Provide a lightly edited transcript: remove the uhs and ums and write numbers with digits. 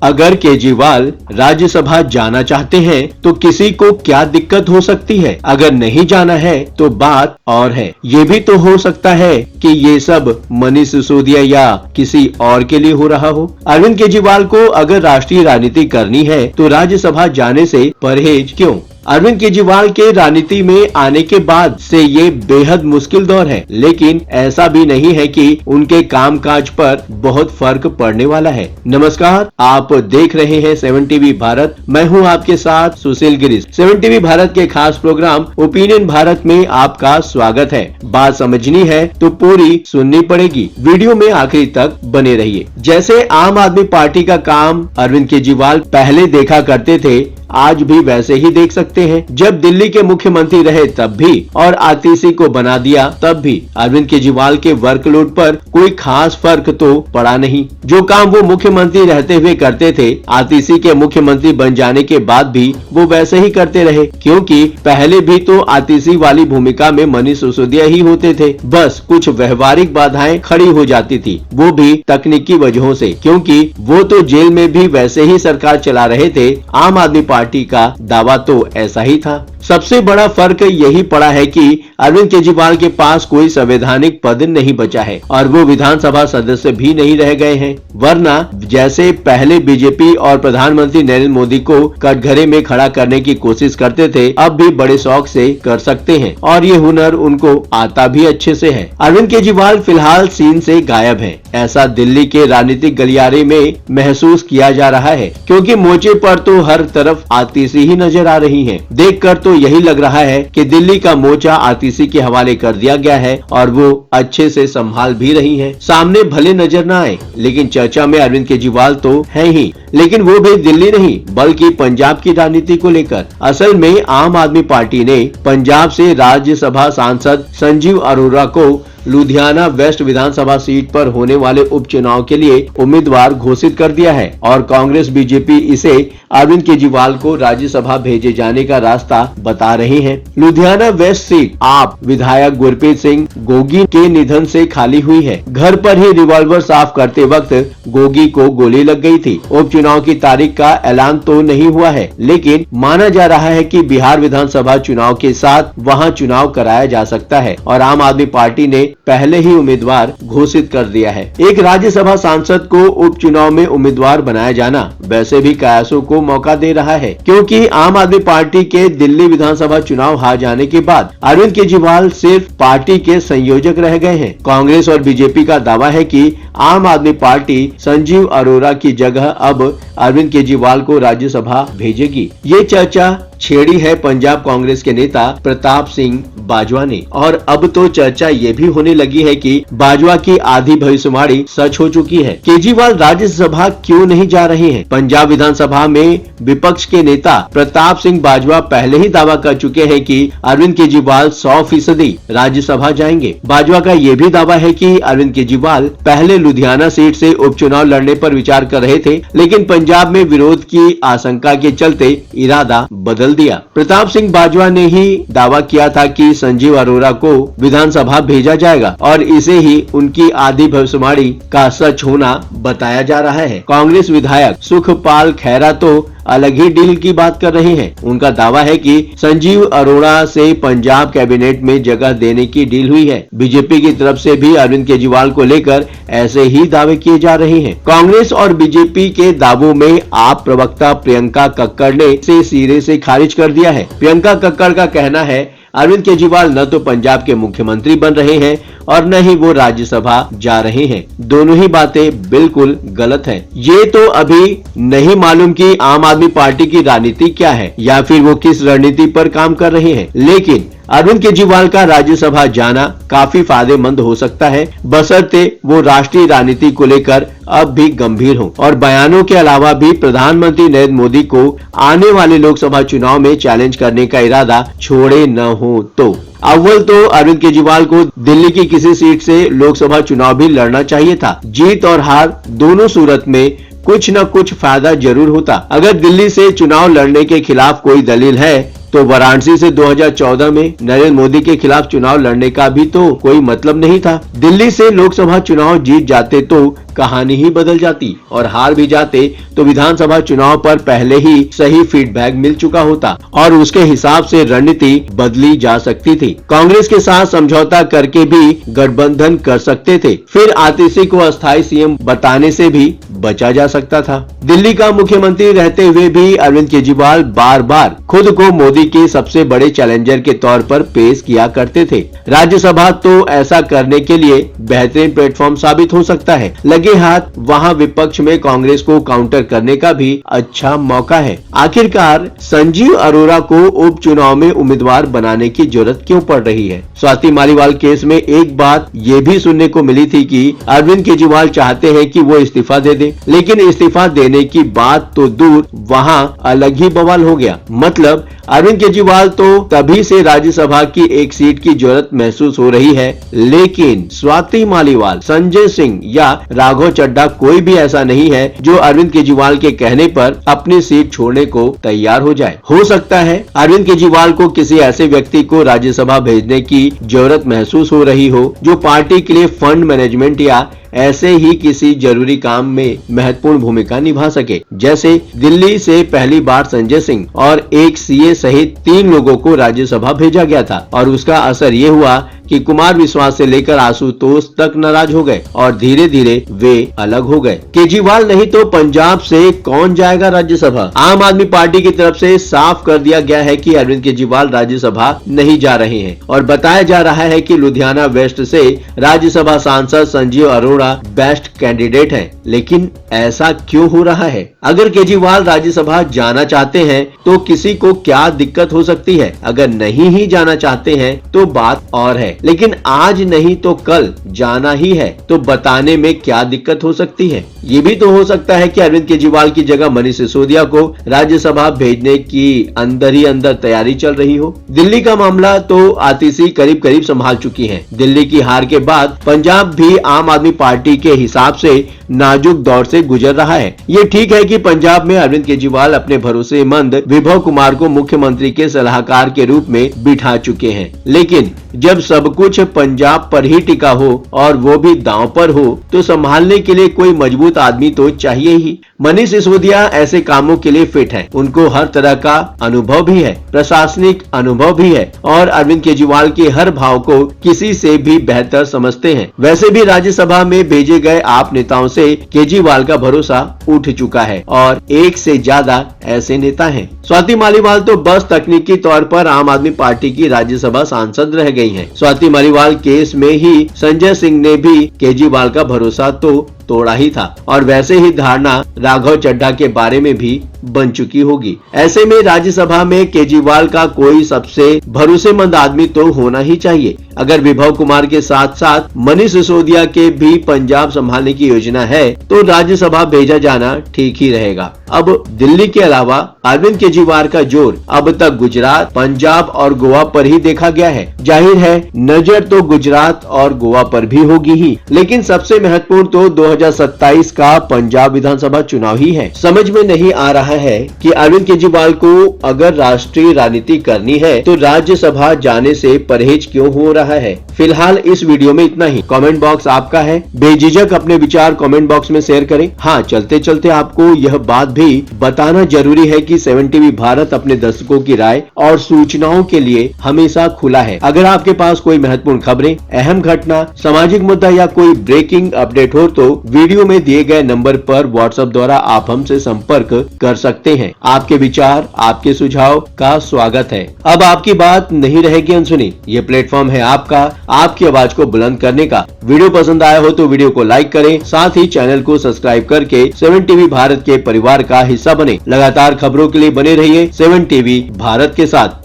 अगर केजरीवाल राज्यसभा जाना चाहते हैं तो किसी को क्या दिक्कत हो सकती है? अगर नहीं जाना है तो बात और है। ये भी तो हो सकता है कि ये सब मनीष सिसोदिया या किसी और के लिए हो रहा हो। अरविंद केजरीवाल को अगर राष्ट्रीय राजनीति करनी है तो राज्यसभा जाने से परहेज क्यों? अरविंद केजरीवाल के राजनीति में आने के बाद से ये बेहद मुश्किल दौर है, लेकिन ऐसा भी नहीं है कि उनके कामकाज पर बहुत फर्क पड़ने वाला है। नमस्कार, आप देख रहे हैं 7 टीवी भारत। मैं हूं आपके साथ सुशील गिरीश। 7 टीवी भारत के खास प्रोग्राम ओपिनियन भारत में आपका स्वागत है। बात समझनी है तो पूरी सुननी पड़ेगी। वीडियो में आखिरी तक बने रहिए। जैसे आम आदमी पार्टी का काम अरविंद केजरीवाल पहले देखा करते थे, आज भी वैसे ही देख सकते हैं। जब दिल्ली के मुख्यमंत्री रहे तब भी और आतिशी को बना दिया तब भी अरविंद केजरीवाल के वर्कलोड पर कोई खास फर्क तो पड़ा नहीं। जो काम वो मुख्यमंत्री रहते हुए करते थे, आतिशी के मुख्यमंत्री बन जाने के बाद भी वो वैसे ही करते रहे, क्योंकि पहले भी तो आतिशी वाली भूमिका में मनीष सिसोदिया ही होते थे। बस कुछ व्यवहारिक बाधाएं खड़ी हो जाती थी, वो भी तकनीकी वजहों से, क्योंकि वो तो जेल में भी वैसे ही सरकार चला रहे थे। आम आदमी पार्टी का दावा तो ऐसा ही था। सबसे बड़ा फर्क यही पड़ा है कि अरविंद केजरीवाल के पास कोई संवैधानिक पद नहीं बचा है और वो विधानसभा सदस्य भी नहीं रह गए हैं। वरना जैसे पहले बीजेपी और प्रधानमंत्री नरेंद्र मोदी को कटघरे में खड़ा करने की कोशिश करते थे, अब भी बड़े शौक से कर सकते हैं और ये हुनर उनको आता भी अच्छे से है। अरविंद केजरीवाल फिलहाल सीन से गायब है, ऐसा दिल्ली के राजनीतिक गलियारे में महसूस किया जा रहा है, क्योंकि मोर्चे पर तो हर तरफ आतिशी ही नजर आ रही है। देखकर तो यही लग रहा है कि दिल्ली का मोर्चा आतिशी के हवाले कर दिया गया है और वो अच्छे से संभाल भी रही है। सामने भले नजर न आए, लेकिन चर्चा में अरविंद केजरीवाल तो है ही, लेकिन वो भी दिल्ली नहीं बल्कि पंजाब की राजनीति को लेकर। असल में आम आदमी पार्टी ने पंजाब से राज्यसभा सांसद संजीव अरोड़ा को लुधियाना वेस्ट विधानसभा सीट पर होने वाले उपचुनाव के लिए उम्मीदवार घोषित कर दिया है और कांग्रेस बीजेपी इसे अरविंद केजरीवाल को राज्यसभा भेजे जाने का रास्ता बता रहे हैं। लुधियाना वेस्ट सीट आप विधायक गुरप्रीत सिंह गोगी के निधन से खाली हुई है। घर पर ही रिवॉल्वर साफ करते वक्त गोगी को गोली लग गई थी। उपचुनाव की तारीख का ऐलान तो नहीं हुआ है, लेकिन माना जा रहा है कि बिहार विधानसभा चुनाव के साथ वहां चुनाव कराया जा सकता है और आम आदमी पार्टी ने पहले ही उम्मीदवार घोषित कर दिया है। एक राज्यसभा सांसद को उपचुनाव में उम्मीदवार बनाया जाना वैसे भी कयासों को मौका दे रहा है, क्योंकि आम आदमी पार्टी के दिल्ली विधानसभा चुनाव हार जाने के बाद अरविंद केजरीवाल सिर्फ पार्टी के संयोजक रह गए हैं। कांग्रेस और बीजेपी का दावा है कि आम आदमी पार्टी संजीव अरोड़ा की जगह अब अरविंद केजरीवाल को राज्यसभा भेजेगी। ये चर्चा छेड़ी है पंजाब कांग्रेस के नेता प्रताप सिंह बाजवा ने, और अब तो चर्चा ये भी होने लगी है कि बाजवा की आधी भविष्यवाणी सच हो चुकी है। केजरीवाल राज्यसभा क्यों नहीं जा रहे हैं? पंजाब विधानसभा में विपक्ष के नेता प्रताप सिंह बाजवा पहले ही दावा कर चुके हैं कि अरविंद केजरीवाल 100% राज्यसभा जाएंगे। बाजवा का ये भी दावा है कि अरविंद केजरीवाल पहले लुधियाना सीट से उपचुनाव लड़ने पर विचार कर रहे थे, लेकिन पंजाब में विरोध की आशंका के चलते इरादा बदल दिया। प्रताप सिंह बाजवा ने ही दावा किया था कि संजीव अरोड़ा को विधानसभा भेजा जाएगा और इसे ही उनकी आधी भविष्यवाणी का सच होना बताया जा रहा है। कांग्रेस विधायक सुखपाल खैरा तो अलग ही डील की बात कर रहे हैं। उनका दावा है कि संजीव अरोड़ा से पंजाब कैबिनेट में जगह देने की डील हुई है। बीजेपी की तरफ से भी अरविंद केजरीवाल को लेकर ऐसे ही दावे किए जा रहे हैं। कांग्रेस और बीजेपी के दावों में आप प्रवक्ता प्रियंका कक्कड़ ने इसे सिरे से खारिज कर दिया है। प्रियंका कक्कड़ का कहना है अरविंद केजरीवाल न तो पंजाब के मुख्यमंत्री बन रहे हैं और न ही वो राज्यसभा जा रहे हैं। दोनों ही बातें बिल्कुल गलत हैं। ये तो अभी नहीं मालूम कि आम आदमी पार्टी की राजनीति क्या है या फिर वो किस रणनीति पर काम कर रहे हैं, लेकिन अरविंद केजरीवाल का राज्यसभा जाना काफी फायदेमंद हो सकता है, बशर्ते वो राष्ट्रीय राजनीति को लेकर अब भी गंभीर हो और बयानों के अलावा भी प्रधानमंत्री नरेंद्र मोदी को आने वाले लोकसभा चुनाव में चैलेंज करने का इरादा छोड़े न हो। तो अव्वल तो अरविंद केजरीवाल को दिल्ली की किसी सीट से लोकसभा चुनाव भी लड़ना चाहिए था। जीत और हार दोनों सूरत में कुछ न कुछ फायदा जरूर होता। अगर दिल्ली से चुनाव लड़ने के खिलाफ कोई दलील है तो वाराणसी से 2014 में नरेंद्र मोदी के खिलाफ चुनाव लड़ने का भी तो कोई मतलब नहीं था। दिल्ली से लोकसभा चुनाव जीत जाते तो कहानी ही बदल जाती और हार भी जाते तो विधानसभा चुनाव पर पहले ही सही फीडबैक मिल चुका होता और उसके हिसाब से रणनीति बदली जा सकती थी। कांग्रेस के साथ समझौता करके भी गठबंधन कर सकते थे, फिर आतिशी को अस्थायी सीएम बताने से भी बचा जा सकता था। दिल्ली का मुख्यमंत्री रहते हुए भी अरविंद केजरीवाल बार बार खुद को मोदी के सबसे बड़े चैलेंजर के तौर पर पेश किया करते थे। राज्यसभा तो ऐसा करने के लिए बेहतरीन प्लेटफॉर्म साबित हो सकता है। लगे हाथ वहां विपक्ष में कांग्रेस को काउंटर करने का भी अच्छा मौका है। आखिरकार संजीव अरोड़ा को उपचुनाव में उम्मीदवार बनाने की जरूरत क्यों पड़ रही है? स्वाति मालीवाल केस में एक बात ये भी सुनने को मिली थी कि अरविंद केजरीवाल चाहते हैं कि वो इस्तीफा दे दे, लेकिन इस्तीफा देने की बात तो दूर, वहां अलग ही बवाल हो गया। मतलब अरविंद केजरीवाल तो तभी से राज्यसभा की एक सीट की जरूरत महसूस हो रही है, लेकिन स्वाति मालीवाल, संजय सिंह या राघव चड्ढा कोई भी ऐसा नहीं है जो अरविंद केजरीवाल के कहने पर अपनी सीट छोड़ने को तैयार हो जाए। हो सकता है अरविंद केजरीवाल को किसी ऐसे व्यक्ति को राज्यसभा भेजने की जरूरत महसूस हो रही हो जो पार्टी के लिए फंड मैनेजमेंट या ऐसे ही किसी जरूरी काम में महत्वपूर्ण भूमिका निभा सके। जैसे दिल्ली से पहली बार संजय सिंह और एक सीए सहित 3 लोगों को राज्यसभा भेजा गया था और उसका असर ये हुआ कि कुमार विश्वास से लेकर आशुतोष तक नाराज हो गए और धीरे धीरे वे अलग हो गए। केजरीवाल नहीं तो पंजाब से कौन जाएगा राज्यसभा? आम आदमी पार्टी की तरफ से साफ कर दिया गया है कि अरविंद केजरीवाल राज्यसभा नहीं जा रहे हैं और बताया जा रहा है कि लुधियाना वेस्ट से राज्यसभा सांसद संजीव अरोड़ा बेस्ट कैंडिडेट हैं। लेकिन ऐसा क्यों हो रहा है? अगर केजरीवाल राज्यसभा जाना चाहते हैं तो किसी को क्या दिक्कत हो सकती है? अगर नहीं ही जाना चाहते हैं तो बात और है, लेकिन आज नहीं तो कल जाना ही है तो बताने में क्या दिक्कत हो सकती है? ये भी तो हो सकता है कि अरविंद केजरीवाल की जगह मनीष सिसोदिया को राज्यसभा भेजने की अंदर ही अंदर तैयारी चल रही हो। दिल्ली का मामला तो आतिशी करीब करीब संभाल चुकी है। दिल्ली की हार के बाद पंजाब भी आम आदमी पार्टी के हिसाब से नाजुक दौर से गुजर रहा है। ये ठीक है कि पंजाब में अरविंद केजरीवाल अपने भरोसेमंद विभव कुमार को मुख्यमंत्री के सलाहकार के रूप में बिठा चुके हैं, लेकिन जब सब कुछ पंजाब पर ही टिका हो और वो भी दांव पर हो तो संभालने के लिए कोई मजबूत आदमी तो चाहिए ही। मनीष सिसोदिया ऐसे कामों के लिए फिट है, उनको हर तरह का अनुभव भी है, प्रशासनिक अनुभव भी है और अरविंद केजरीवाल के हर भाव को किसी से भी बेहतर समझते हैं। वैसे भी राज्यसभा में भेजे गए आप नेताओं से केजरीवाल का भरोसा उठ चुका है और एक से ज्यादा ऐसे नेता हैं। स्वाति मालीवाल तो बस तकनीकी तौर पर आम आदमी पार्टी की राज्यसभा सांसद रह गई हैं। स्वाति मालीवाल केस में ही संजय सिंह ने भी केजरीवाल का भरोसा तो तोड़ा ही था और वैसे ही धारणा राघव चड्ढा के बारे में भी बन चुकी होगी। ऐसे में राज्यसभा में केजरीवाल का कोई सबसे भरोसेमंद आदमी तो होना ही चाहिए। अगर विभव कुमार के साथ साथ मनीष सिसोदिया के भी पंजाब संभालने की योजना है तो राज्यसभा भेजा जाना ठीक ही रहेगा। अब दिल्ली के अलावा अरविंद केजरीवाल का जोर अब तक गुजरात, पंजाब और गोवा पर ही देखा गया है। जाहिर है नजर तो गुजरात और गोवा पर भी होगी ही, लेकिन सबसे महत्वपूर्ण तो 2027 का पंजाब विधानसभा चुनाव ही है। समझ में नहीं आ रहा है कि अरविंद केजरीवाल को अगर राष्ट्रीय राजनीति करनी है तो राज्यसभा जाने से परहेज क्यों हो रहा है। फिलहाल इस वीडियो में इतना ही। कमेंट बॉक्स आपका है, बेझिझक अपने विचार कमेंट बॉक्स में शेयर करें। हाँ, चलते चलते आपको यह बात भी बताना जरूरी है कि 7 टीवी भारत अपने दर्शकों की राय और सूचनाओं के लिए हमेशा खुला है। अगर आपके पास कोई महत्वपूर्ण खबरें, अहम घटना, सामाजिक मुद्दा या कोई ब्रेकिंग अपडेट हो तो वीडियो में दिए गए नंबर पर व्हाट्सएप द्वारा आप हमसे संपर्क कर सकते हैं। आपके विचार, आपके सुझाव का स्वागत है। अब आपकी बात नहीं रहेगी अनसुनी। ये प्लेटफॉर्म है आपका, आपकी आवाज को बुलंद करने का। वीडियो पसंद आया हो तो वीडियो को लाइक करें, साथ ही चैनल को सब्सक्राइब करके 7 टीवी भारत के परिवार का हिस्सा बने। लगातार खबरों के लिए बने रहिए 7 टीवी भारत के साथ।